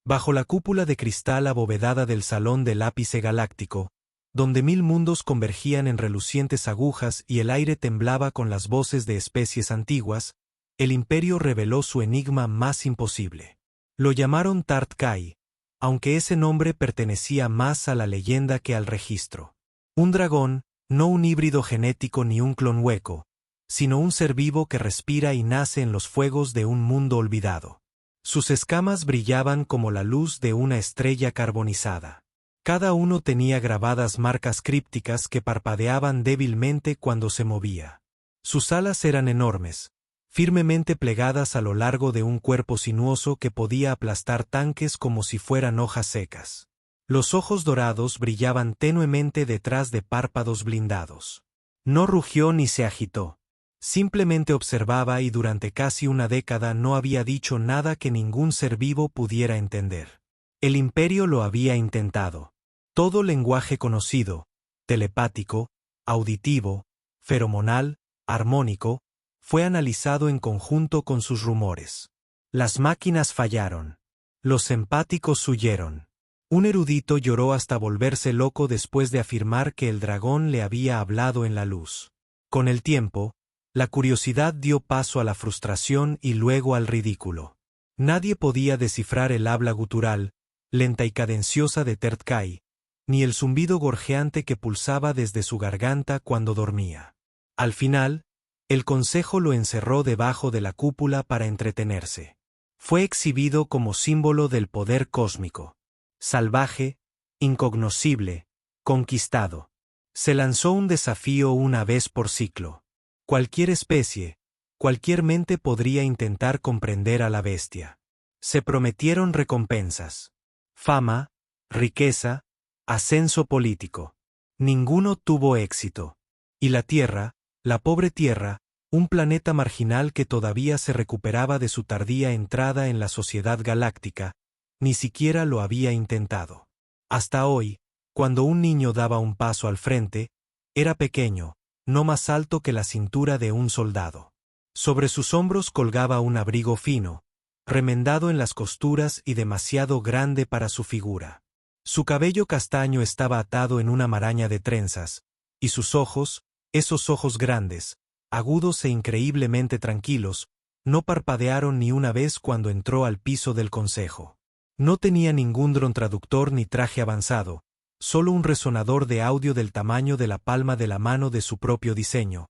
Bajo la cúpula de cristal abovedada del salón del ápice galáctico, donde 1000 mundos convergían en relucientes agujas y el aire temblaba con las voces de especies antiguas, el Imperio reveló su enigma más imposible. Lo llamaron Tart-Kai, aunque ese nombre pertenecía más a la leyenda que al registro. Un dragón, no un híbrido genético ni un clon hueco, sino un ser vivo que respira y nace en los fuegos de un mundo olvidado. Sus escamas brillaban como la luz de una estrella carbonizada. Cada uno tenía grabadas marcas crípticas que parpadeaban débilmente cuando se movía. Sus alas eran enormes, firmemente plegadas a lo largo de un cuerpo sinuoso que podía aplastar tanques como si fueran hojas secas. Los ojos dorados brillaban tenuemente detrás de párpados blindados. No rugió ni se agitó. Simplemente observaba y durante casi una década no había dicho nada que ningún ser vivo pudiera entender. El Imperio lo había intentado. Todo lenguaje conocido, telepático, auditivo, feromonal, armónico, fue analizado en conjunto con sus rumores. Las máquinas fallaron. Los empáticos huyeron. Un erudito lloró hasta volverse loco después de afirmar que el dragón le había hablado en la luz. Con el tiempo, la curiosidad dio paso a la frustración y luego al ridículo. Nadie podía descifrar el habla gutural, lenta y cadenciosa de Tert-Kai, ni el zumbido gorjeante que pulsaba desde su garganta cuando dormía. Al final, el consejo lo encerró debajo de la cúpula para entretenerse. Fue exhibido como símbolo del poder cósmico. Salvaje, incognoscible, conquistado. Se lanzó un desafío una vez por ciclo. Cualquier especie, cualquier mente podría intentar comprender a la bestia. Se prometieron recompensas. Fama, riqueza, ascenso político. Ninguno tuvo éxito. Y la Tierra, la pobre Tierra, un planeta marginal que todavía se recuperaba de su tardía entrada en la sociedad galáctica, ni siquiera lo había intentado. Hasta hoy, cuando un niño daba un paso al frente, era pequeño, no más alto que la cintura de un soldado. Sobre sus hombros colgaba un abrigo fino, remendado en las costuras y demasiado grande para su figura. Su cabello castaño estaba atado en una maraña de trenzas, y sus ojos, esos ojos grandes, agudos e increíblemente tranquilos, no parpadearon ni una vez cuando entró al piso del consejo. No tenía ningún dron traductor ni traje avanzado, solo un resonador de audio del tamaño de la palma de la mano de su propio diseño,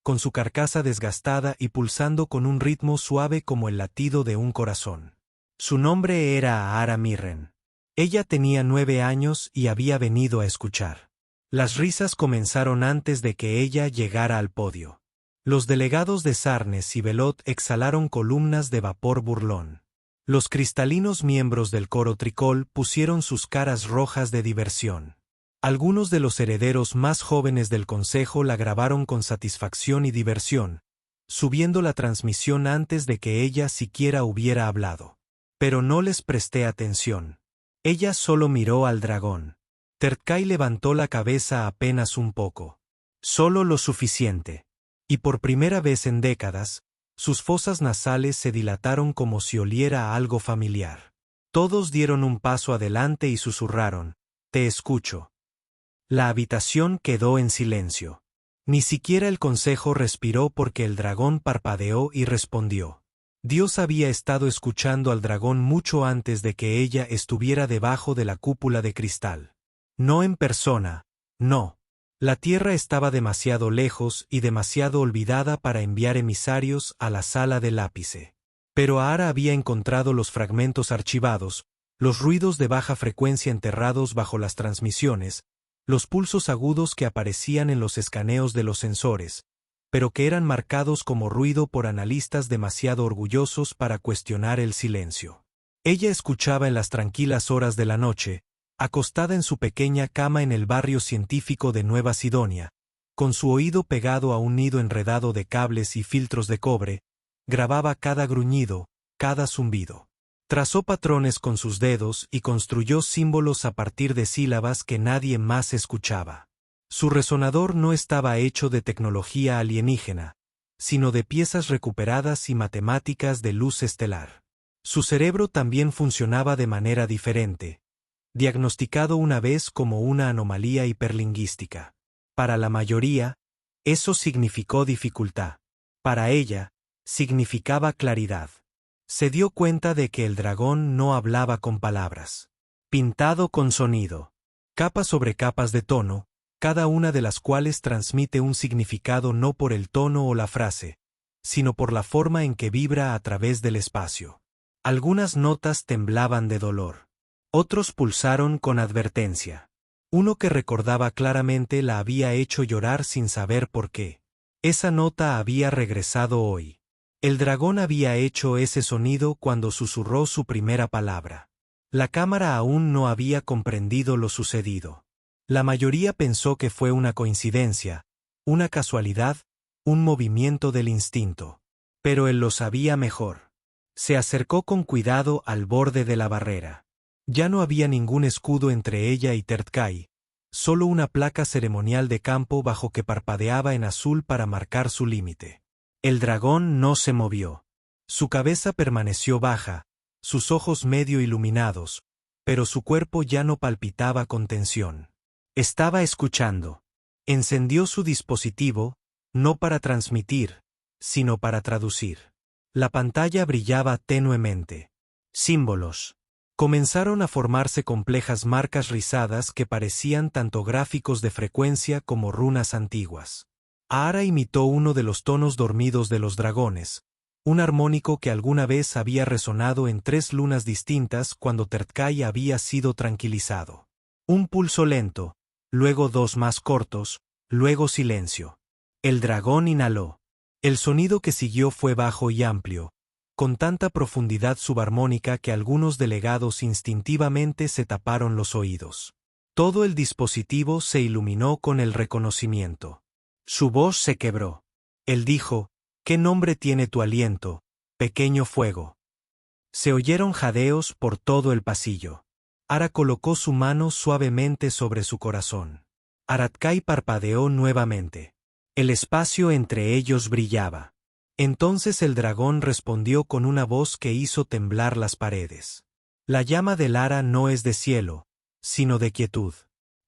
con su carcasa desgastada y pulsando con un ritmo suave como el latido de un corazón. Su nombre era Ahara Mirren. Ella tenía 9 años y había venido a escuchar. Las risas comenzaron antes de que ella llegara al podio. Los delegados de Sarnes y Belot exhalaron columnas de vapor burlón. Los cristalinos miembros del coro Tricol pusieron sus caras rojas de diversión. Algunos de los herederos más jóvenes del consejo la grabaron con satisfacción y diversión, subiendo la transmisión antes de que ella siquiera hubiera hablado. Pero no les presté atención. Ella solo miró al dragón. Tert-Kai levantó la cabeza apenas un poco. Solo lo suficiente. Y por primera vez en décadas, sus fosas nasales se dilataron como si oliera a algo familiar. Todos dieron un paso adelante y susurraron: «Te escucho». La habitación quedó en silencio. Ni siquiera el consejo respiró porque el dragón parpadeó y respondió. Dios había estado escuchando al dragón mucho antes de que ella estuviera debajo de la cúpula de cristal. No en persona, no. La Tierra estaba demasiado lejos y demasiado olvidada para enviar emisarios a la sala del ápice. Pero Ahara había encontrado los fragmentos archivados, los ruidos de baja frecuencia enterrados bajo las transmisiones, los pulsos agudos que aparecían en los escaneos de los sensores, pero que eran marcados como ruido por analistas demasiado orgullosos para cuestionar el silencio. Ella escuchaba en las tranquilas horas de la noche, acostada en su pequeña cama en el barrio científico de Nueva Sidonia, con su oído pegado a un nido enredado de cables y filtros de cobre, grababa cada gruñido, cada zumbido. Trazó patrones con sus dedos y construyó símbolos a partir de sílabas que nadie más escuchaba. Su resonador no estaba hecho de tecnología alienígena, sino de piezas recuperadas y matemáticas de luz estelar. Su cerebro también funcionaba de manera diferente, diagnosticado una vez como una anomalía hiperlingüística. Para la mayoría, eso significó dificultad. Para ella, significaba claridad. Se dio cuenta de que el dragón no hablaba con palabras. Pintado con sonido. Capas sobre capas de tono, cada una de las cuales transmite un significado no por el tono o la frase, sino por la forma en que vibra a través del espacio. Algunas notas temblaban de dolor. Otros pulsaron con advertencia. Uno que recordaba claramente la había hecho llorar sin saber por qué. Esa nota había regresado hoy. El dragón había hecho ese sonido cuando susurró su primera palabra. La cámara aún no había comprendido lo sucedido. La mayoría pensó que fue una coincidencia, una casualidad, un movimiento del instinto. Pero él lo sabía mejor. Se acercó con cuidado al borde de la barrera. Ya no había ningún escudo entre ella y Tertkai, solo una placa ceremonial de campo bajo que parpadeaba en azul para marcar su límite. El dragón no se movió. Su cabeza permaneció baja, sus ojos medio iluminados, pero su cuerpo ya no palpitaba con tensión. Estaba escuchando. Encendió su dispositivo, no para transmitir, sino para traducir. La pantalla brillaba tenuemente. Símbolos. Comenzaron a formarse complejas marcas rizadas que parecían tanto gráficos de frecuencia como runas antiguas. Ahara imitó uno de los tonos dormidos de los dragones, un armónico que alguna vez había resonado en 3 lunas distintas cuando Tertkai había sido tranquilizado. Un pulso lento, luego 2 más cortos, luego silencio. El dragón inhaló. El sonido que siguió fue bajo y amplio, con tanta profundidad subarmónica que algunos delegados instintivamente se taparon los oídos. Todo el dispositivo se iluminó con el reconocimiento. Su voz se quebró. Él dijo: «¿Qué nombre tiene tu aliento, pequeño fuego?». Se oyeron jadeos por todo el pasillo. Ara colocó su mano suavemente sobre su corazón. Artkai parpadeó nuevamente. El espacio entre ellos brillaba. Entonces el dragón respondió con una voz que hizo temblar las paredes. La llama del Ara no es de cielo, sino de quietud.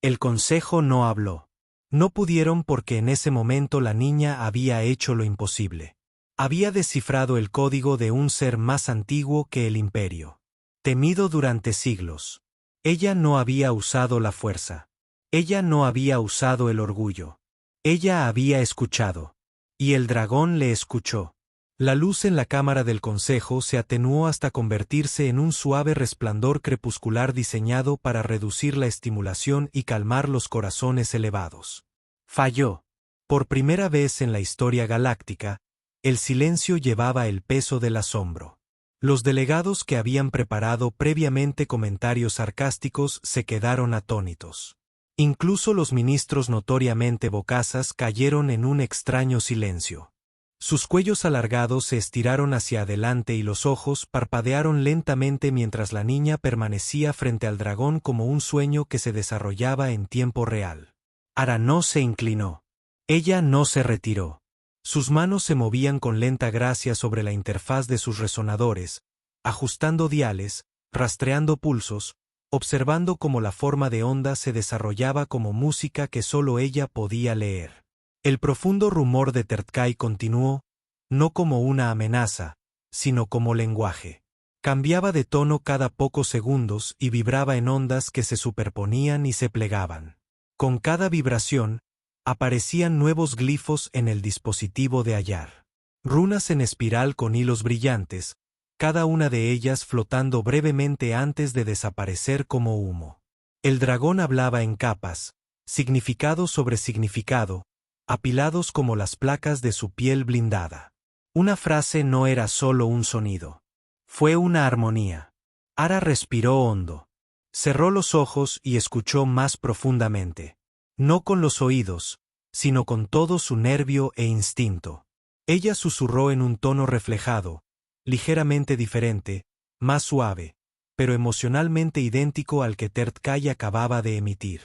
El consejo no habló. No pudieron porque en ese momento la niña había hecho lo imposible. Había descifrado el código de un ser más antiguo que el imperio. Temido durante siglos. Ella no había usado la fuerza. Ella no había usado el orgullo. Ella había escuchado. Y el dragón le escuchó. La luz en la cámara del consejo se atenuó hasta convertirse en un suave resplandor crepuscular diseñado para reducir la estimulación y calmar los corazones elevados. Falló. Por primera vez en la historia galáctica, el silencio llevaba el peso del asombro. Los delegados que habían preparado previamente comentarios sarcásticos se quedaron atónitos. Incluso los ministros notoriamente bocazas cayeron en un extraño silencio. Sus cuellos alargados se estiraron hacia adelante y los ojos parpadearon lentamente mientras la niña permanecía frente al dragón como un sueño que se desarrollaba en tiempo real. Ara no se inclinó. Ella no se retiró. Sus manos se movían con lenta gracia sobre la interfaz de sus resonadores, ajustando diales, rastreando pulsos, observando cómo la forma de onda se desarrollaba como música que solo ella podía leer. El profundo rumor de Tertkai continuó, no como una amenaza, sino como lenguaje. Cambiaba de tono cada pocos segundos y vibraba en ondas que se superponían y se plegaban. Con cada vibración, aparecían nuevos glifos en el dispositivo de Ayar. Runas en espiral con hilos brillantes, cada una de ellas flotando brevemente antes de desaparecer como humo. El dragón hablaba en capas, significado sobre significado, apilados como las placas de su piel blindada. Una frase no era solo un sonido. Fue una armonía. Ara respiró hondo. Cerró los ojos y escuchó más profundamente. No con los oídos, sino con todo su nervio e instinto. Ella susurró en un tono reflejado, ligeramente diferente, más suave, pero emocionalmente idéntico al que Tertkai acababa de emitir.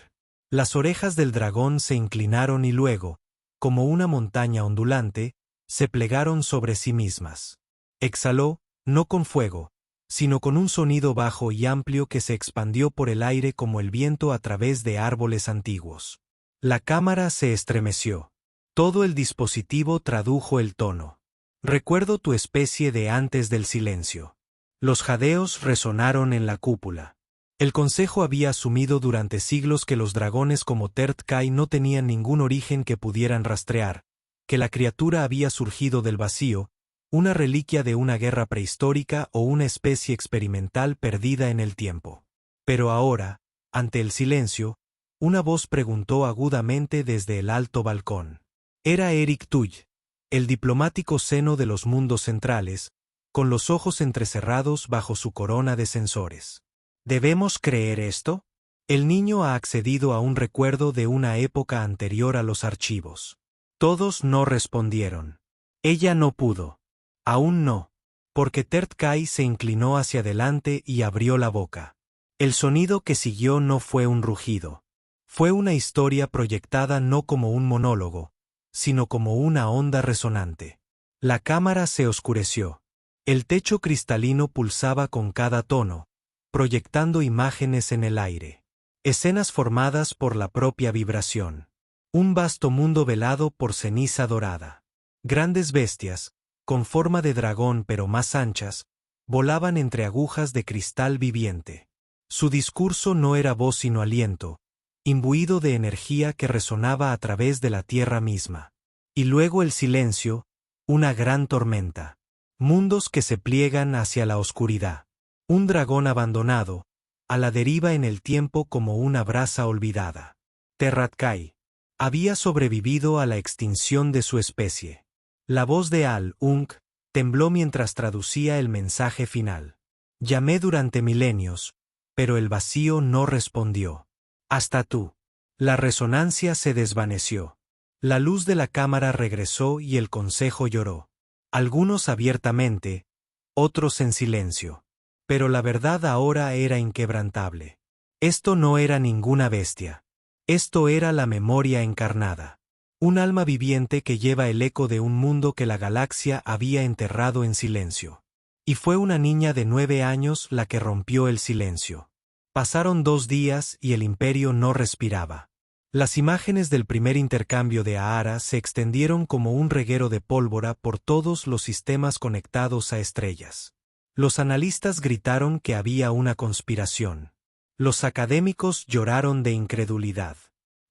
Las orejas del dragón se inclinaron y luego, como una montaña ondulante, se plegaron sobre sí mismas. Exhaló, no con fuego, sino con un sonido bajo y amplio que se expandió por el aire como el viento a través de árboles antiguos. La cámara se estremeció. Todo el dispositivo tradujo el tono. Recuerdo tu especie de antes del silencio. Los jadeos resonaron en la cúpula. El consejo había asumido durante siglos que los dragones como Tert-Kai no tenían ningún origen que pudieran rastrear, que la criatura había surgido del vacío, una reliquia de una guerra prehistórica o una especie experimental perdida en el tiempo. Pero ahora, ante el silencio, una voz preguntó agudamente desde el alto balcón. Era Eric Tull, el diplomático seno de los mundos centrales, con los ojos entrecerrados bajo su corona de sensores. ¿Debemos creer esto? El niño ha accedido a un recuerdo de una época anterior a los archivos. Todos no respondieron. Ella no pudo. Aún no. Porque Tert-Kai se inclinó hacia adelante y abrió la boca. El sonido que siguió no fue un rugido. Fue una historia proyectada no como un monólogo, sino como una onda resonante. La cámara se oscureció. El techo cristalino pulsaba con cada tono, proyectando imágenes en el aire. Escenas formadas por la propia vibración. Un vasto mundo velado por ceniza dorada. Grandes bestias, con forma de dragón pero más anchas, volaban entre agujas de cristal viviente. Su discurso no era voz sino aliento, imbuido de energía que resonaba a través de la tierra misma. Y luego el silencio, una gran tormenta. Mundos que se pliegan hacia la oscuridad. Un dragón abandonado, a la deriva en el tiempo como una brasa olvidada. Terrat-Kai había sobrevivido a la extinción de su especie. La voz de Al-Unk tembló mientras traducía el mensaje final. Llamé durante milenios, pero el vacío no respondió. Hasta tú. La resonancia se desvaneció. La luz de la cámara regresó y el consejo lloró. Algunos abiertamente, otros en silencio. Pero la verdad ahora era inquebrantable. Esto no era ninguna bestia. Esto era la memoria encarnada. Un alma viviente que lleva el eco de un mundo que la galaxia había enterrado en silencio. Y fue una niña de 9 años la que rompió el silencio. Pasaron 2 días y el imperio no respiraba. Las imágenes del primer intercambio de Ahara se extendieron como un reguero de pólvora por todos los sistemas conectados a estrellas. Los analistas gritaron que había una conspiración. Los académicos lloraron de incredulidad.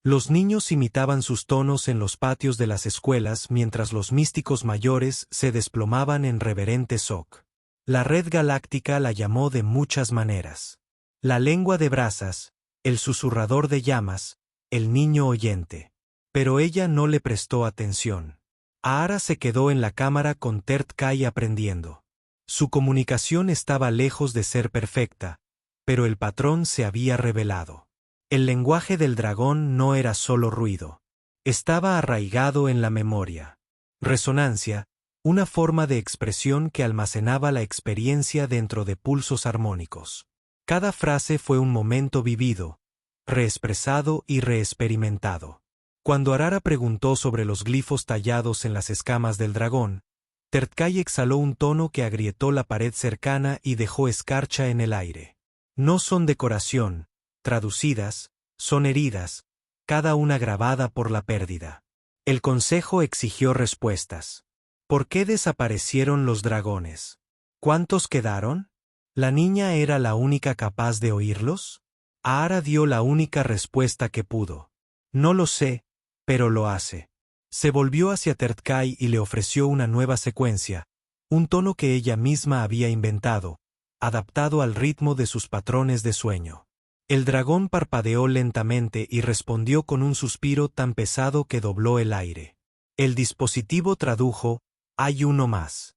Los niños imitaban sus tonos en los patios de las escuelas mientras los místicos mayores se desplomaban en reverente shock. La red galáctica la llamó de muchas maneras. La lengua de brasas, el susurrador de llamas, el niño oyente. Pero ella no le prestó atención. Ahara se quedó en la cámara con Tert-Kai aprendiendo. Su comunicación estaba lejos de ser perfecta, pero el patrón se había revelado. El lenguaje del dragón no era solo ruido. Estaba arraigado en la memoria. Resonancia, una forma de expresión que almacenaba la experiencia dentro de pulsos armónicos. Cada frase fue un momento vivido, reexpresado y reexperimentado. Cuando Arara preguntó sobre los glifos tallados en las escamas del dragón, Tert-Kai exhaló un tono que agrietó la pared cercana y dejó escarcha en el aire. No son decoración, traducidas, son heridas, cada una grabada por la pérdida. El consejo exigió respuestas. ¿Por qué desaparecieron los dragones? ¿Cuántos quedaron? ¿La niña era la única capaz de oírlos? Ahara dio la única respuesta que pudo. No lo sé, pero lo hace. Se volvió hacia Tert-Kai y le ofreció una nueva secuencia, un tono que ella misma había inventado, adaptado al ritmo de sus patrones de sueño. El dragón parpadeó lentamente y respondió con un suspiro tan pesado que dobló el aire. El dispositivo tradujo: hay uno más.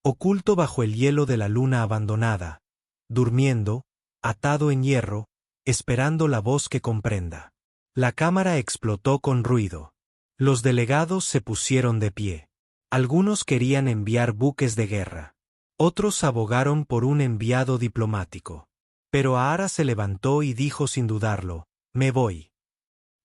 Oculto bajo el hielo de la luna abandonada, durmiendo, atado en hierro, esperando la voz que comprenda. La cámara explotó con ruido. Los delegados se pusieron de pie. Algunos querían enviar buques de guerra. Otros abogaron por un enviado diplomático. Pero Ahara se levantó y dijo sin dudarlo: me voy.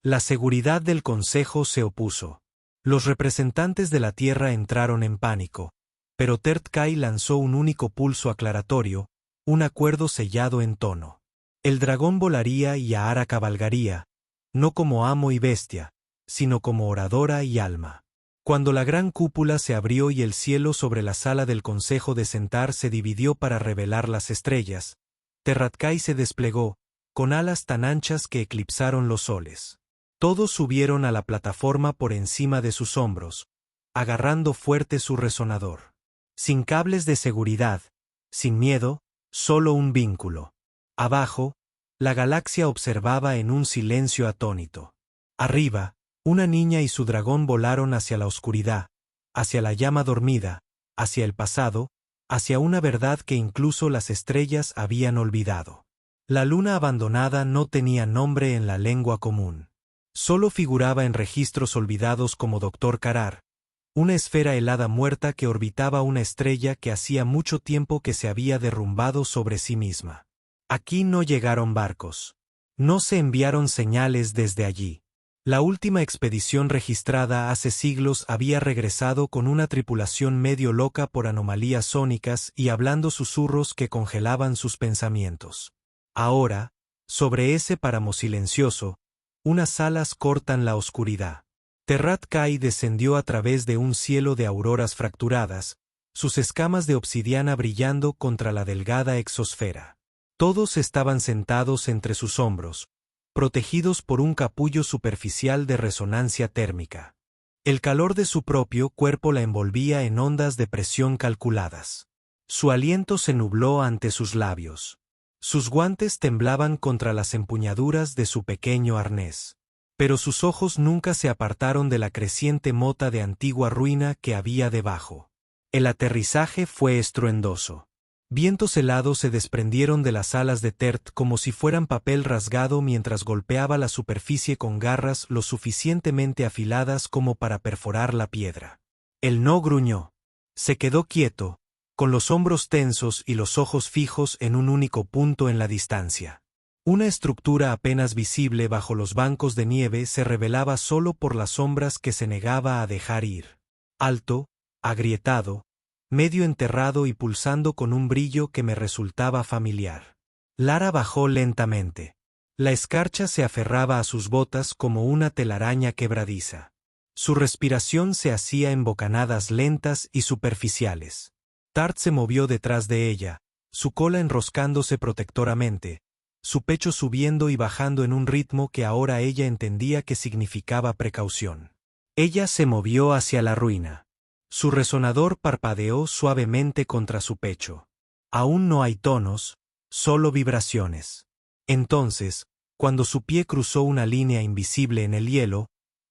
La seguridad del consejo se opuso. Los representantes de la Tierra entraron en pánico, pero Tert-Kai lanzó un único pulso aclaratorio, un acuerdo sellado en tono. El dragón volaría y Ahara cabalgaría, no como amo y bestia, sino como oradora y alma. Cuando la gran cúpula se abrió y el cielo sobre la sala del consejo de sentar se dividió para revelar las estrellas, Terrat-Kai se desplegó, con alas tan anchas que eclipsaron los soles. Todos subieron a la plataforma por encima de sus hombros, agarrando fuerte su resonador. Sin cables de seguridad, sin miedo, solo un vínculo. Abajo, la galaxia observaba en un silencio atónito. Arriba, una niña y su dragón volaron hacia la oscuridad, hacia la llama dormida, hacia el pasado, hacia una verdad que incluso las estrellas habían olvidado. La luna abandonada no tenía nombre en la lengua común. Solo figuraba en registros olvidados como Dr. Karar, una esfera helada muerta que orbitaba una estrella que hacía mucho tiempo que se había derrumbado sobre sí misma. Aquí no llegaron barcos. No se enviaron señales desde allí. La última expedición registrada hace siglos había regresado con una tripulación medio loca por anomalías sónicas y hablando susurros que congelaban sus pensamientos. Ahora, sobre ese páramo silencioso, unas alas cortan la oscuridad. Terrat-Kai descendió a través de un cielo de auroras fracturadas, sus escamas de obsidiana brillando contra la delgada exosfera. Todos estaban sentados entre sus hombros, protegidos por un capullo superficial de resonancia térmica. El calor de su propio cuerpo la envolvía en ondas de presión calculadas. Su aliento se nubló ante sus labios. Sus guantes temblaban contra las empuñaduras de su pequeño arnés. Pero sus ojos nunca se apartaron de la creciente mota de antigua ruina que había debajo. El aterrizaje fue estruendoso. Vientos helados se desprendieron de las alas de Tert como si fueran papel rasgado mientras golpeaba la superficie con garras lo suficientemente afiladas como para perforar la piedra. Él no gruñó. Se quedó quieto, con los hombros tensos y los ojos fijos en un único punto en la distancia. Una estructura apenas visible bajo los bancos de nieve se revelaba solo por las sombras que se negaba a dejar ir. Alto, agrietado, medio enterrado y pulsando con un brillo que me resultaba familiar. Lara bajó lentamente. La escarcha se aferraba a sus botas como una telaraña quebradiza. Su respiración se hacía en bocanadas lentas y superficiales. Tart se movió detrás de ella, su cola enroscándose protectoramente, su pecho subiendo y bajando en un ritmo que ahora ella entendía que significaba precaución. Ella se movió hacia la ruina. Su resonador parpadeó suavemente contra su pecho. Aún no hay tonos, solo vibraciones. Entonces, cuando su pie cruzó una línea invisible en el hielo,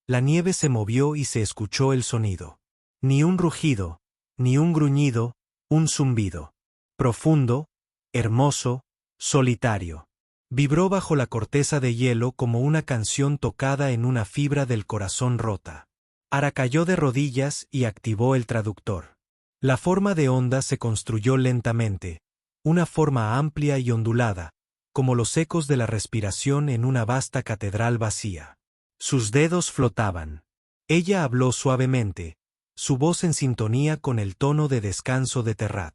la nieve se movió y se escuchó el sonido. Ni un rugido, ni un gruñido, un zumbido. Profundo, hermoso, solitario. Vibró bajo la corteza de hielo como una canción tocada en una fibra del corazón rota. Ahara cayó de rodillas y activó el traductor. La forma de onda se construyó lentamente, una forma amplia y ondulada, como los ecos de la respiración en una vasta catedral vacía. Sus dedos flotaban. Ella habló suavemente, su voz en sintonía con el tono de descanso de Terrat.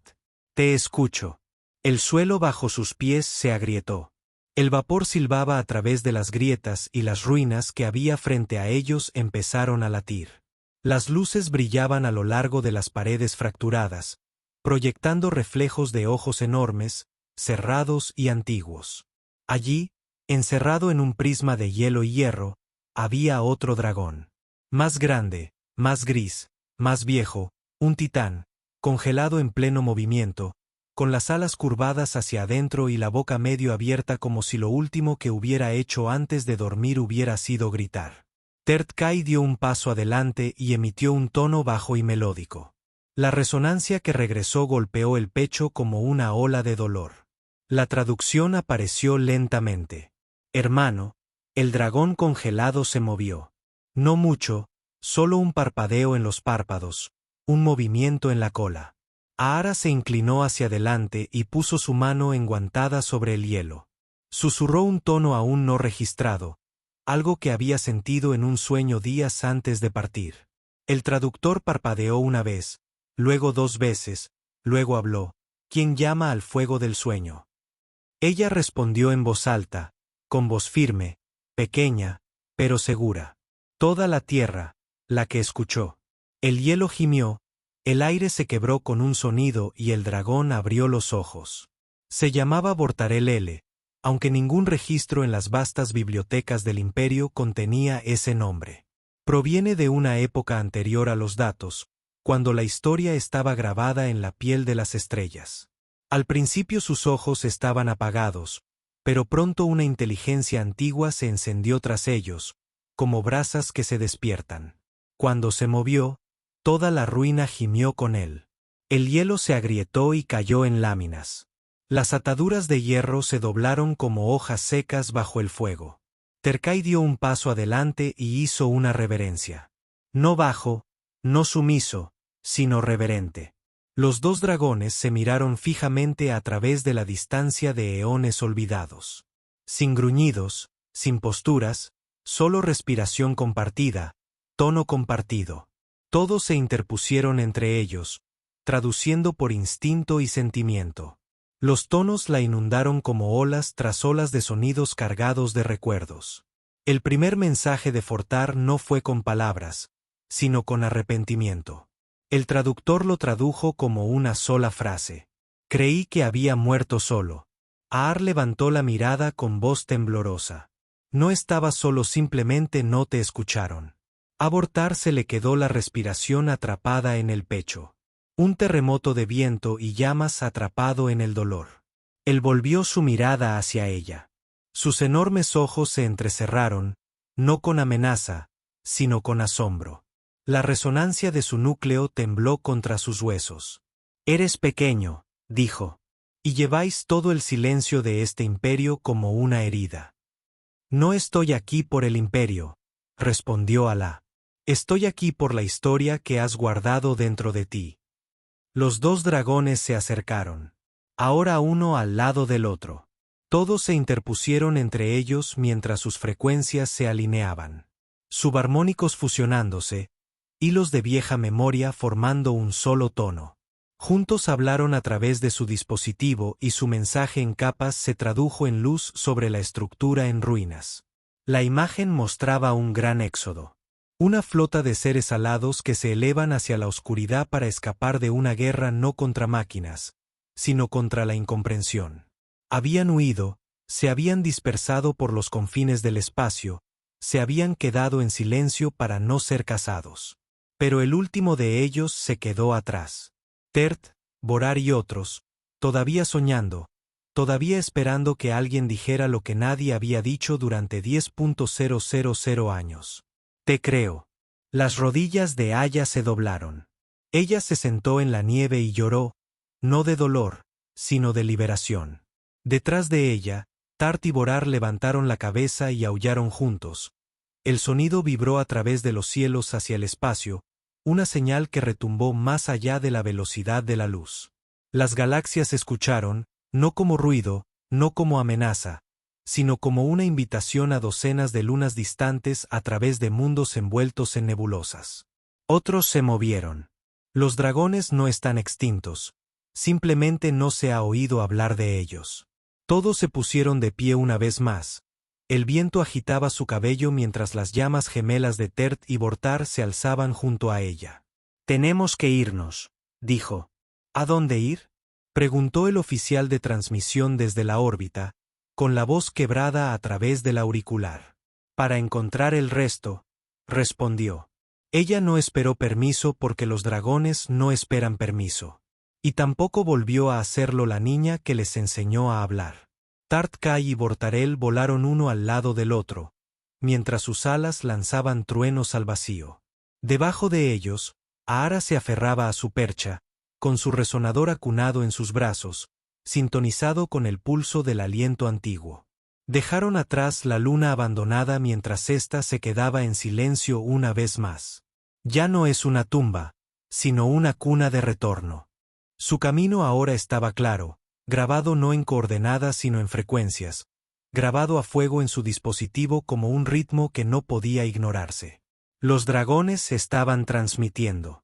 Te escucho. El suelo bajo sus pies se agrietó. El vapor silbaba a través de las grietas y las ruinas que había frente a ellos empezaron a latir. Las luces brillaban a lo largo de las paredes fracturadas, proyectando reflejos de ojos enormes, cerrados y antiguos. Allí, encerrado en un prisma de hielo y hierro, había otro dragón. Más grande, más gris, más viejo, un titán, congelado en pleno movimiento, con las alas curvadas hacia adentro y la boca medio abierta como si lo último que hubiera hecho antes de dormir hubiera sido gritar. Terrat-Kai dio un paso adelante y emitió un tono bajo y melódico. La resonancia que regresó golpeó el pecho como una ola de dolor. La traducción apareció lentamente. Hermano, el dragón congelado se movió. No mucho, solo un parpadeo en los párpados, un movimiento en la cola. Ahara se inclinó hacia adelante y puso su mano enguantada sobre el hielo. Susurró un tono aún no registrado, algo que había sentido en un sueño días antes de partir. El traductor parpadeó una vez, luego 2 veces, luego habló. ¿Quién llama al fuego del sueño? Ella respondió en voz alta, con voz firme, pequeña, pero segura. Toda la tierra, la que escuchó. El hielo gimió, el aire se quebró con un sonido y el dragón abrió los ojos. Se llamaba Vortarel L, aunque ningún registro en las vastas bibliotecas del imperio contenía ese nombre. Proviene de una época anterior a los datos, cuando la historia estaba grabada en la piel de las estrellas. Al principio sus ojos estaban apagados, pero pronto una inteligencia antigua se encendió tras ellos, como brasas que se despiertan. Cuando se movió, toda la ruina gimió con él. El hielo se agrietó y cayó en láminas. Las ataduras de hierro se doblaron como hojas secas bajo el fuego. Terkai dio un paso adelante y hizo una reverencia. No bajo, no sumiso, sino reverente. Los dos dragones se miraron fijamente a través de la distancia de eones olvidados. Sin gruñidos, sin posturas, solo respiración compartida, tono compartido. Todos se interpusieron entre ellos, traduciendo por instinto y sentimiento. Los tonos la inundaron como olas tras olas de sonidos cargados de recuerdos. El primer mensaje de Fortar no fue con palabras, sino con arrepentimiento. El traductor lo tradujo como una sola frase. Creí que había muerto solo. Aar levantó la mirada con voz temblorosa. No estaba solo, simplemente no te escucharon. A Vortar se le quedó la respiración atrapada en el pecho. Un terremoto de viento y llamas atrapado en el dolor. Él volvió su mirada hacia ella. Sus enormes ojos se entrecerraron, no con amenaza, sino con asombro. La resonancia de su núcleo tembló contra sus huesos. Eres pequeño, dijo, y lleváis todo el silencio de este imperio como una herida. No estoy aquí por el imperio, respondió Alá. Estoy aquí por la historia que has guardado dentro de ti. Los dos dragones se acercaron. Ahora uno al lado del otro. Todos se interpusieron entre ellos mientras sus frecuencias se alineaban. Subarmónicos fusionándose, hilos de vieja memoria formando un solo tono. Juntos hablaron a través de su dispositivo y su mensaje en capas se tradujo en luz sobre la estructura en ruinas. La imagen mostraba un gran éxodo. Una flota de seres alados que se elevan hacia la oscuridad para escapar de una guerra no contra máquinas, sino contra la incomprensión. Habían huido, se habían dispersado por los confines del espacio, se habían quedado en silencio para no ser cazados. Pero el último de ellos se quedó atrás. Tert, Vorar y otros, todavía soñando, todavía esperando que alguien dijera lo que nadie había dicho durante 10.000 años. Te creo. Las rodillas de Aya se doblaron. Ella se sentó en la nieve y lloró, no de dolor, sino de liberación. Detrás de ella, Tart y Vorar levantaron la cabeza y aullaron juntos. El sonido vibró a través de los cielos hacia el espacio, una señal que retumbó más allá de la velocidad de la luz. Las galaxias escucharon, no como ruido, no como amenaza, sino como una invitación a docenas de lunas distantes a través de mundos envueltos en nebulosas. Otros se movieron. Los dragones no están extintos, simplemente no se ha oído hablar de ellos. Todos se pusieron de pie una vez más. El viento agitaba su cabello mientras las llamas gemelas de Tert y Vortar se alzaban junto a ella. Tenemos que irnos, dijo. ¿A dónde ir? Preguntó el oficial de transmisión desde la órbita, con la voz quebrada a través del auricular. Para encontrar el resto, respondió. Ella no esperó permiso porque los dragones no esperan permiso. Y tampoco volvió a hacerlo la niña que les enseñó a hablar. Tart Kai y Vortarel volaron uno al lado del otro, mientras sus alas lanzaban truenos al vacío. Debajo de ellos, Aara se aferraba a su percha, con su resonador acunado en sus brazos, sintonizado con el pulso del aliento antiguo. Dejaron atrás la luna abandonada mientras ésta se quedaba en silencio una vez más. Ya no es una tumba, sino una cuna de retorno. Su camino ahora estaba claro, grabado no en coordenadas sino en frecuencias, grabado a fuego en su dispositivo como un ritmo que no podía ignorarse. Los dragones estaban transmitiendo.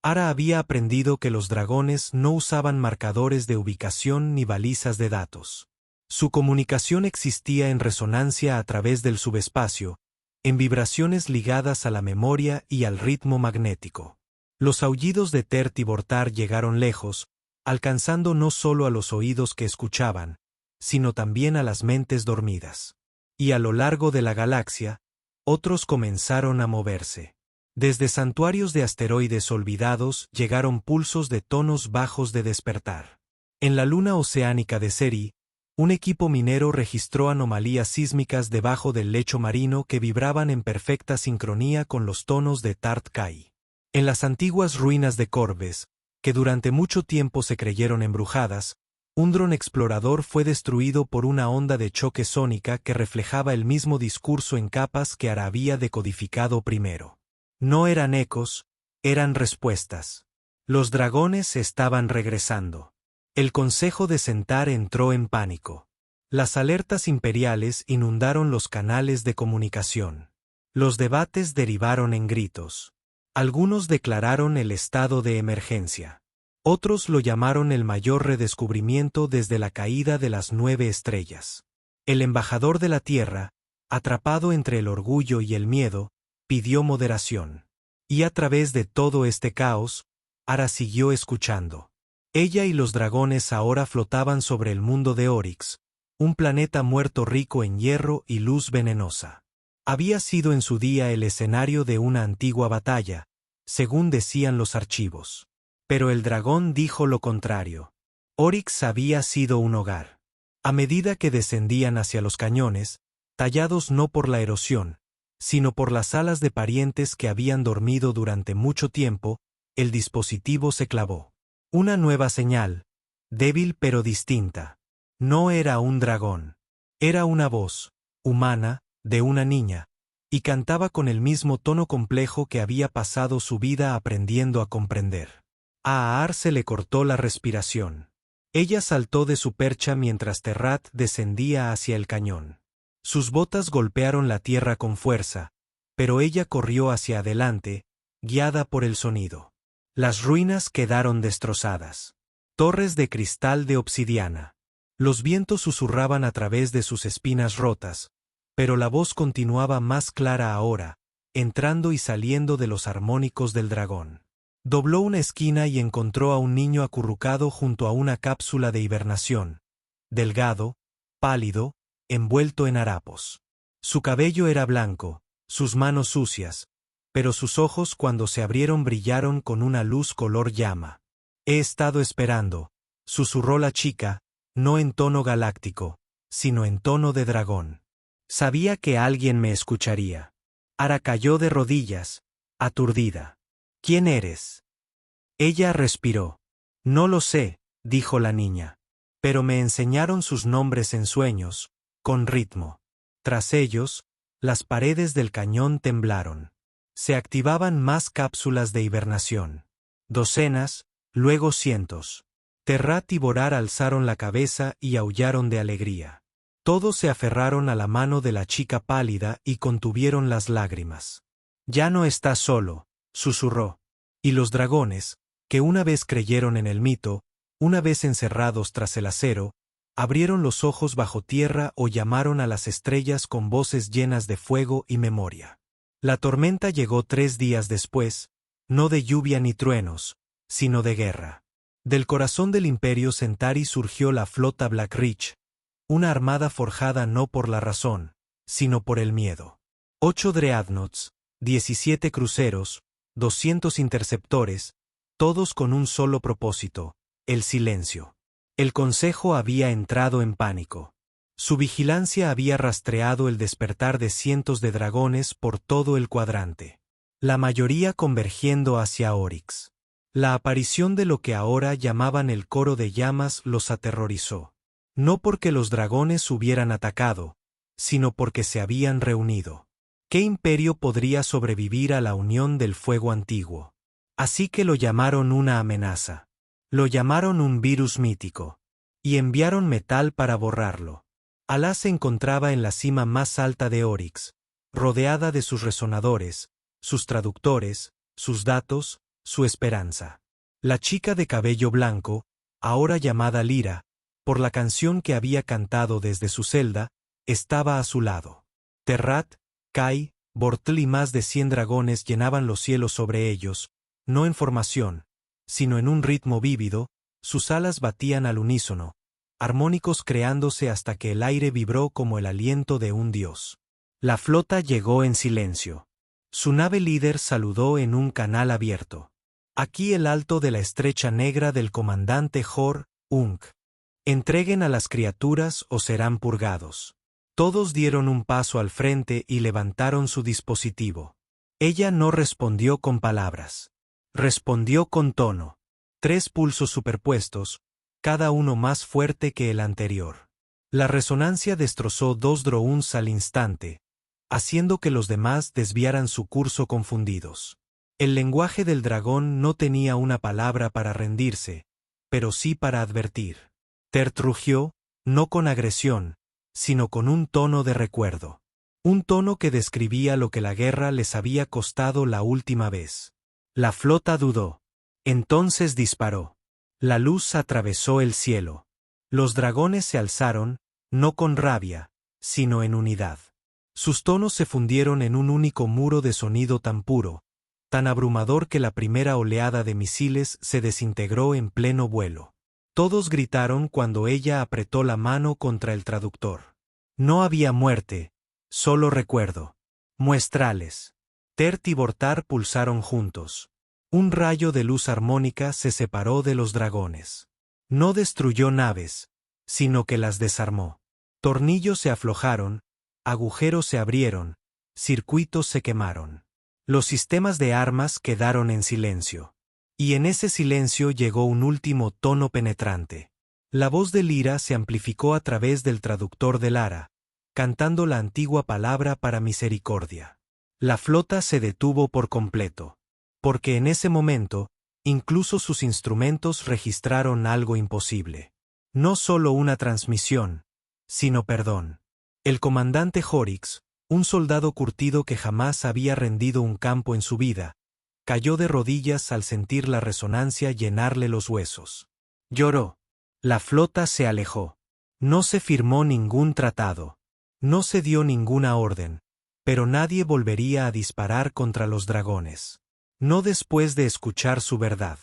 Ara había aprendido que los dragones no usaban marcadores de ubicación ni balizas de datos. Su comunicación existía en resonancia a través del subespacio, en vibraciones ligadas a la memoria y al ritmo magnético. Los aullidos de Tert y Vortar llegaron lejos, alcanzando no solo a los oídos que escuchaban, sino también a las mentes dormidas. Y a lo largo de la galaxia, otros comenzaron a moverse. Desde santuarios de asteroides olvidados llegaron pulsos de tonos bajos de despertar. En la luna oceánica de Seri, un equipo minero registró anomalías sísmicas debajo del lecho marino que vibraban en perfecta sincronía con los tonos de Tart Kai. En las antiguas ruinas de Corbes, que durante mucho tiempo se creyeron embrujadas, un dron explorador fue destruido por una onda de choque sónica que reflejaba el mismo discurso en capas que Ara había decodificado primero. No eran ecos, eran respuestas. Los dragones estaban regresando. El Consejo de Sentar entró en pánico. Las alertas imperiales inundaron los canales de comunicación. Los debates derivaron en gritos. Algunos declararon el estado de emergencia. Otros lo llamaron el mayor redescubrimiento desde la caída de las 9 estrellas. El embajador de la Tierra, atrapado entre el orgullo y el miedo, pidió moderación. Y a través de todo este caos, Ara siguió escuchando. Ella y los dragones ahora flotaban sobre el mundo de Oryx, un planeta muerto rico en hierro y luz venenosa. Había sido en su día el escenario de una antigua batalla, según decían los archivos. Pero el dragón dijo lo contrario. Oryx había sido un hogar. A medida que descendían hacia los cañones, tallados no por la erosión, sino por las alas de parientes que habían dormido durante mucho tiempo, el dispositivo se clavó. Una nueva señal, débil pero distinta. No era un dragón. Era una voz, humana, de una niña, y cantaba con el mismo tono complejo que había pasado su vida aprendiendo a comprender. A Aar se le cortó la respiración. Ella saltó de su percha mientras Terrat descendía hacia el cañón. Sus botas golpearon la tierra con fuerza, pero ella corrió hacia adelante, guiada por el sonido. Las ruinas quedaron destrozadas. Torres de cristal de obsidiana. Los vientos susurraban a través de sus espinas rotas, pero la voz continuaba más clara ahora, entrando y saliendo de los armónicos del dragón. Dobló una esquina y encontró a un niño acurrucado junto a una cápsula de hibernación, delgado, pálido, envuelto en harapos. Su cabello era blanco, sus manos sucias, pero sus ojos cuando se abrieron brillaron con una luz color llama. He estado esperando, susurró la chica, no en tono galáctico, sino en tono de dragón. Sabía que alguien me escucharía. Ara cayó de rodillas, aturdida. ¿Quién eres? Ella respiró. No lo sé, dijo la niña. Pero me enseñaron sus nombres en sueños, con ritmo. Tras ellos, las paredes del cañón temblaron. Se activaban más cápsulas de hibernación. Docenas, luego cientos. Terrat y Vorar alzaron la cabeza y aullaron de alegría. Todos se aferraron a la mano de la chica pálida y contuvieron las lágrimas. Ya no estás solo, susurró. Y los dragones, que una vez creyeron en el mito, una vez encerrados tras el acero, abrieron los ojos bajo tierra o llamaron a las estrellas con voces llenas de fuego y memoria. La tormenta llegó 3 días después, no de lluvia ni truenos, sino de guerra. Del corazón del Imperio Centauri surgió la flota Black Reach, una armada forjada no por la razón, sino por el miedo. 8 dreadnoughts, 17 cruceros, 200 interceptores, todos con un solo propósito, el silencio. El Consejo había entrado en pánico. Su vigilancia había rastreado el despertar de cientos de dragones por todo el cuadrante. La mayoría convergiendo hacia Oryx. La aparición de lo que ahora llamaban el coro de llamas los aterrorizó. No porque los dragones hubieran atacado, sino porque se habían reunido. ¿Qué imperio podría sobrevivir a la unión del fuego antiguo? Así que lo llamaron una amenaza. Lo llamaron un virus mítico. Y enviaron metal para borrarlo. Alá se encontraba en la cima más alta de Oryx, rodeada de sus resonadores, sus traductores, sus datos, su esperanza. La chica de cabello blanco, ahora llamada Lyra, por la canción que había cantado desde su celda, estaba a su lado. Terrat, Kai, Bortl y más de 100 dragones llenaban los cielos sobre ellos, no en formación, sino en un ritmo vívido, sus alas batían al unísono, armónicos creándose hasta que el aire vibró como el aliento de un dios. La flota llegó en silencio. Su nave líder saludó en un canal abierto. Aquí el alto de la estrecha negra del comandante Jor, Unk. Entreguen a las criaturas o serán purgados. Todos dieron un paso al frente y levantaron su dispositivo. Ella no respondió con palabras. Respondió con tono. 3 pulsos superpuestos, cada uno más fuerte que el anterior. La resonancia destrozó 2 drones al instante, haciendo que los demás desviaran su curso confundidos. El lenguaje del dragón no tenía una palabra para rendirse, pero sí para advertir. Tert rugió, no con agresión, sino con un tono de recuerdo. Un tono que describía lo que la guerra les había costado la última vez. La flota dudó. Entonces disparó. La luz atravesó el cielo. Los dragones se alzaron, no con rabia, sino en unidad. Sus tonos se fundieron en un único muro de sonido tan puro, tan abrumador que la primera oleada de misiles se desintegró en pleno vuelo. Todos gritaron cuando ella apretó la mano contra el traductor. No había muerte, solo recuerdo. Muestrales. Tert y Vortar pulsaron juntos. Un rayo de luz armónica se separó de los dragones. No destruyó naves, sino que las desarmó. Tornillos se aflojaron, agujeros se abrieron, circuitos se quemaron. Los sistemas de armas quedaron en silencio. Y en ese silencio llegó un último tono penetrante. La voz de Lyra se amplificó a través del traductor de Lara, cantando la antigua palabra para misericordia. La flota se detuvo por completo. Porque en ese momento, incluso sus instrumentos registraron algo imposible. No solo una transmisión, sino perdón. El comandante Horix, un soldado curtido que jamás había rendido un campo en su vida, cayó de rodillas al sentir la resonancia llenarle los huesos. Lloró. La flota se alejó. No se firmó ningún tratado. No se dio ninguna orden, pero nadie volvería a disparar contra los dragones. No después de escuchar su verdad.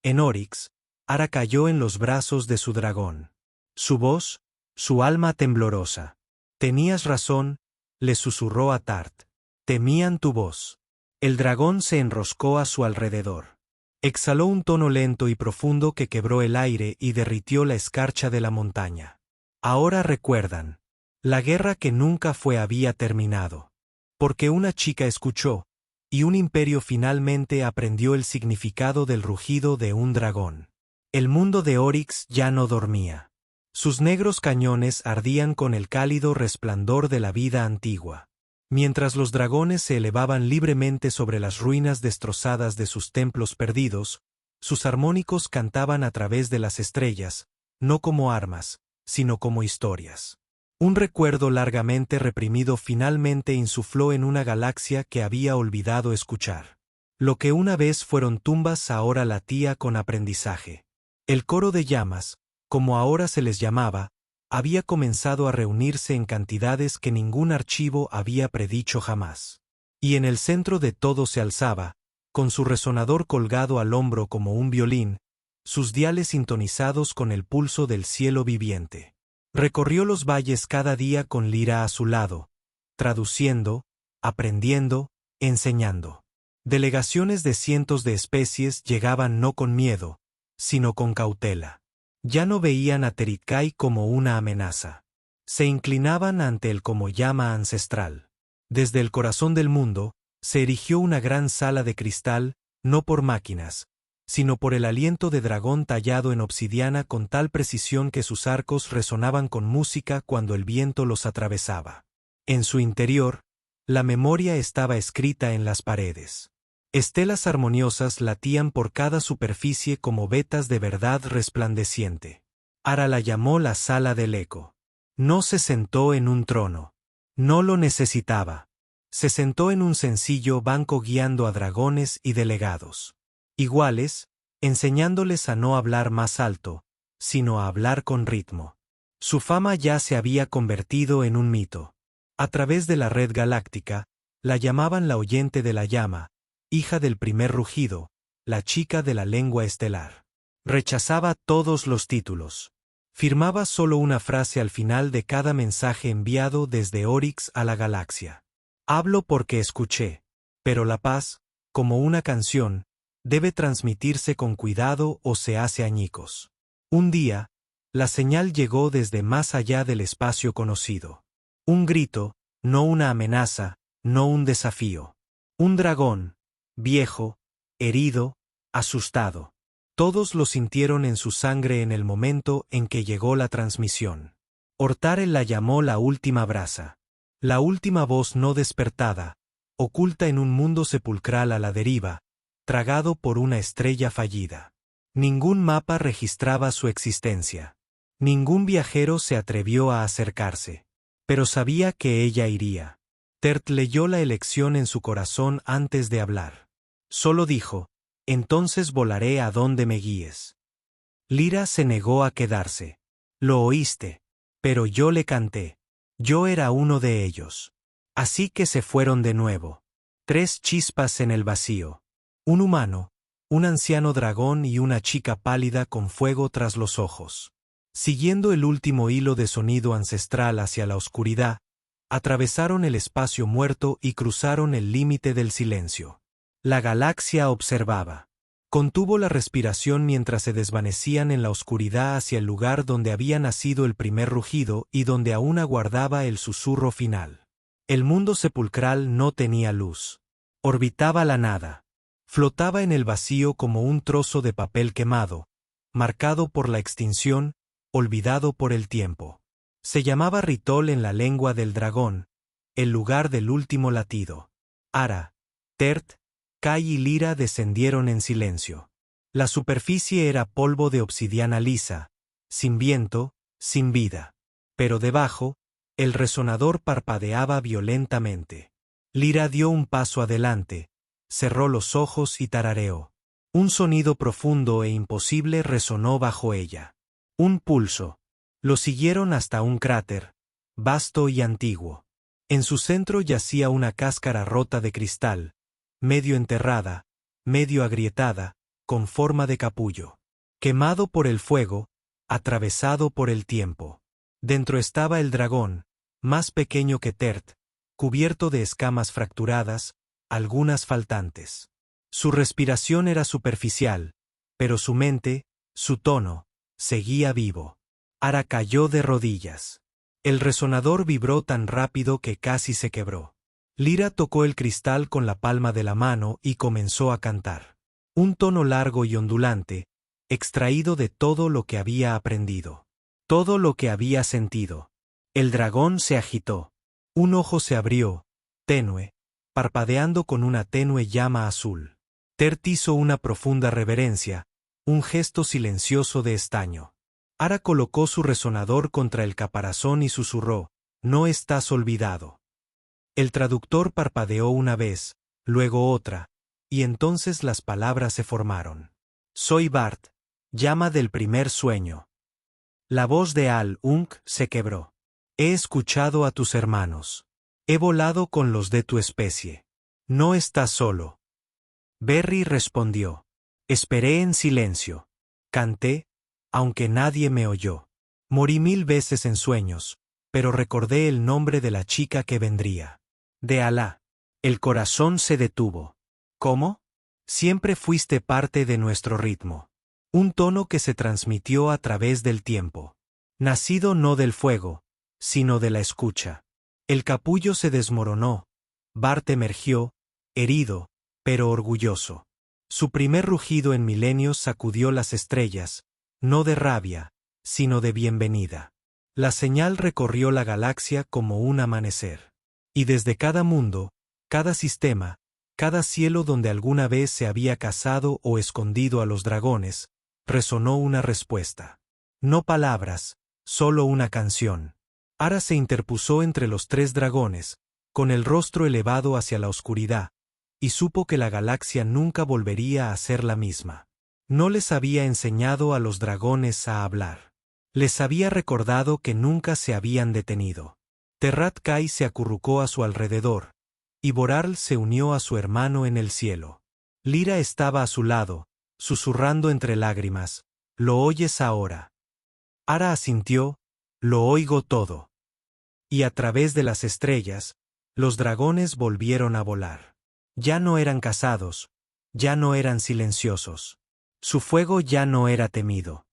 En Oryx, Ara cayó en los brazos de su dragón. Su voz, su alma temblorosa. Tenías razón, le susurró a Tart. Temían tu voz. El dragón se enroscó a su alrededor. Exhaló un tono lento y profundo que quebró el aire y derritió la escarcha de la montaña. Ahora recuerdan. La guerra que nunca fue había terminado. Porque una chica escuchó, y un imperio finalmente aprendió el significado del rugido de un dragón. El mundo de Oryx ya no dormía. Sus negros cañones ardían con el cálido resplandor de la vida antigua. Mientras los dragones se elevaban libremente sobre las ruinas destrozadas de sus templos perdidos, sus armónicos cantaban a través de las estrellas, no como armas, sino como historias. Un recuerdo largamente reprimido finalmente insufló en una galaxia que había olvidado escuchar. Lo que una vez fueron tumbas ahora latía con aprendizaje. El coro de llamas, como ahora se les llamaba, había comenzado a reunirse en cantidades que ningún archivo había predicho jamás. Y en el centro de todo se alzaba, con su resonador colgado al hombro como un violín, sus diales sintonizados con el pulso del cielo viviente. Recorrió los valles cada día con Lyra a su lado, traduciendo, aprendiendo, enseñando. Delegaciones de cientos de especies llegaban no con miedo, sino con cautela. Ya no veían a Terikay como una amenaza. Se inclinaban ante el como llama ancestral. Desde el corazón del mundo, se erigió una gran sala de cristal, no por máquinas, sino por el aliento de dragón tallado en obsidiana con tal precisión que sus arcos resonaban con música cuando el viento los atravesaba. En su interior, la memoria estaba escrita en las paredes. Estelas armoniosas latían por cada superficie como vetas de verdad resplandeciente. Ara la llamó la sala del eco. No se sentó en un trono. No lo necesitaba. Se sentó en un sencillo banco guiando a dragones y delegados. iguales, enseñándoles a no hablar más alto, sino a hablar con ritmo. Su fama ya se había convertido en un mito. A través de la red galáctica, la llamaban la oyente de la llama, hija del primer rugido, la chica de la lengua estelar. Rechazaba todos los títulos. Firmaba solo una frase al final de cada mensaje enviado desde Oryx a la galaxia. Hablo porque escuché, pero la paz, como una canción, debe transmitirse con cuidado o se hace añicos. Un día, la señal llegó desde más allá del espacio conocido. Un grito, no una amenaza, no un desafío. Un dragón, viejo, herido, asustado. Todos lo sintieron en su sangre en el momento en que llegó la transmisión. Ortare la llamó la última brasa. La última voz no despertada, oculta en un mundo sepulcral a la deriva, tragado por una estrella fallida. Ningún mapa registraba su existencia. Ningún viajero se atrevió a acercarse. Pero sabía que ella iría. Tert leyó la elección en su corazón antes de hablar. Solo dijo: entonces volaré a donde me guíes. Lyra se negó a quedarse. Lo oíste. Pero yo le canté. Yo era uno de ellos. Así que se fueron de nuevo. 3 chispas en el vacío. Un humano, un anciano dragón y una chica pálida con fuego tras los ojos. Siguiendo el último hilo de sonido ancestral hacia la oscuridad, atravesaron el espacio muerto y cruzaron el límite del silencio. La galaxia observaba. Contuvo la respiración mientras se desvanecían en la oscuridad hacia el lugar donde había nacido el primer rugido y donde aún aguardaba el susurro final. El mundo sepulcral no tenía luz. Orbitaba la nada. Flotaba en el vacío como un trozo de papel quemado, marcado por la extinción, olvidado por el tiempo. Se llamaba Ritol en la lengua del dragón, el lugar del último latido. Ara, Tert, Kai y Lyra descendieron en silencio. La superficie era polvo de obsidiana lisa, sin viento, sin vida. Pero debajo, el resonador parpadeaba violentamente. Lyra dio un paso adelante, cerró los ojos y tarareó. Un sonido profundo e imposible resonó bajo ella. Un pulso. Lo siguieron hasta un cráter, vasto y antiguo. En su centro yacía una cáscara rota de cristal, medio enterrada, medio agrietada, con forma de capullo. Quemado por el fuego, atravesado por el tiempo. Dentro estaba el dragón, más pequeño que Tert, cubierto de escamas fracturadas, algunas faltantes. Su respiración era superficial, pero su mente, su tono, seguía vivo. Ara cayó de rodillas. El resonador vibró tan rápido que casi se quebró. Lyra tocó el cristal con la palma de la mano y comenzó a cantar. Un tono largo y ondulante, extraído de todo lo que había aprendido. Todo lo que había sentido. El dragón se agitó. Un ojo se abrió, tenue, parpadeando con una tenue llama azul. Tert hizo una profunda reverencia, un gesto silencioso de estaño. Ara colocó su resonador contra el caparazón y susurró: «No estás olvidado». El traductor parpadeó una vez, luego otra, y entonces las palabras se formaron. «Soy Bart, llama del primer sueño». La voz de Al-Unk se quebró. «He escuchado a tus hermanos. He volado con los de tu especie. No estás solo». Berry respondió. «Esperé en silencio. Canté, aunque nadie me oyó. Morí 1000 veces en sueños, pero recordé el nombre de la chica que vendría. De Alá». El corazón se detuvo. «¿Cómo? Siempre fuiste parte de nuestro ritmo». Un tono que se transmitió a través del tiempo. Nacido no del fuego, sino de la escucha. El capullo se desmoronó. Bart emergió, herido, pero orgulloso. Su primer rugido en milenios sacudió las estrellas, no de rabia, sino de bienvenida. La señal recorrió la galaxia como un amanecer. Y desde cada mundo, cada sistema, cada cielo donde alguna vez se había cazado o escondido a los dragones, resonó una respuesta. No palabras, solo una canción. Ara se interpuso entre los 3 dragones, con el rostro elevado hacia la oscuridad, y supo que la galaxia nunca volvería a ser la misma. No les había enseñado a los dragones a hablar. Les había recordado que nunca se habían detenido. Terrat-Kai se acurrucó a su alrededor, y Borarl se unió a su hermano en el cielo. Lyra estaba a su lado, susurrando entre lágrimas, «¿Lo oyes ahora?» Ara asintió, «Lo oigo todo». Y a través de las estrellas, los dragones volvieron a volar. Ya no eran casados, ya no eran silenciosos. Su fuego ya no era temido.